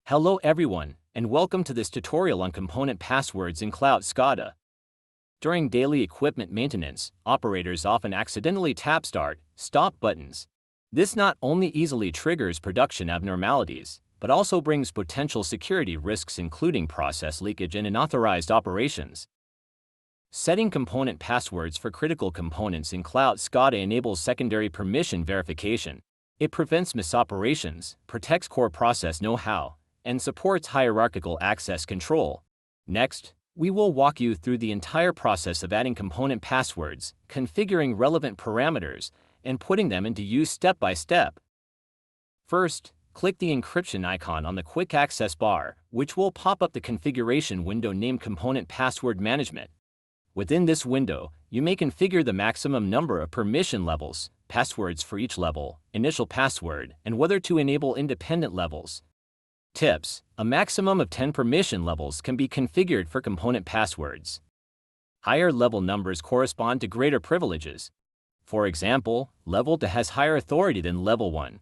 Hello everyone, and welcome to this tutorial on component passwords in Cloud SCADA. During daily equipment maintenance, operators often accidentally tap Start, Stop buttons. This not only easily triggers production abnormalities, but also brings potential security risks including process leakage and unauthorized operations. Setting component passwords for critical components in Cloud SCADA enables secondary permission verification. It prevents misoperations, protects core process know-how, and supports hierarchical access control. Next, we will walk you through the entire process of adding component passwords, configuring relevant parameters, and putting them into use step by step. First, click the encryption icon on the quick access bar, which will pop up the configuration window named Component Password Management. Within this window, you may configure the maximum number of permission levels, passwords for each level, initial password, and whether to enable independent levels. Tips: a maximum of 10 permission levels can be configured for component passwords. Higher level numbers correspond to greater privileges. For example, Level 2 has higher authority than Level 1.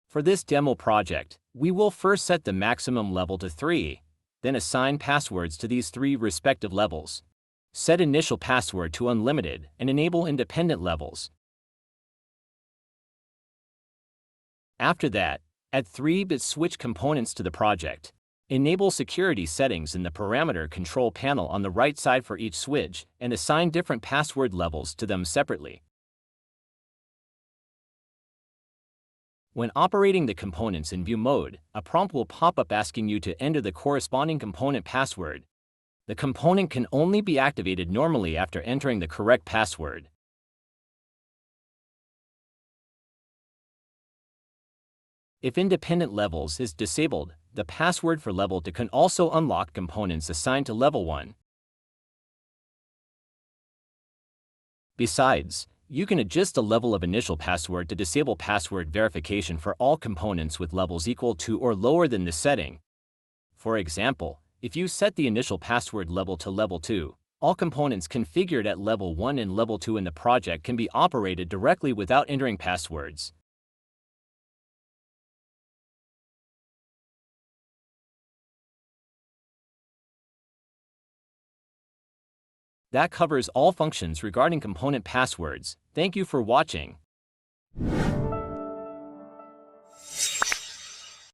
For this demo project, we will first set the maximum level to 3, then assign passwords to these 3 respective levels. Set initial password to unlimited and enable independent levels. After that, add 3-bit switch components to the project. Enable security settings in the parameter control panel on the right side for each switch and assign different password levels to them separately. When operating the components in view mode, a prompt will pop up asking you to enter the corresponding component password. The component can only be activated normally after entering the correct password. If independent levels is disabled, the password for Level 2 can also unlock components assigned to Level 1. Besides, you can adjust the level of initial password to disable password verification for all components with levels equal to or lower than this setting. For example, if you set the initial password level to Level 2, all components configured at Level 1 and Level 2 in the project can be operated directly without entering passwords. That covers all functions regarding component passwords. Thank you for watching.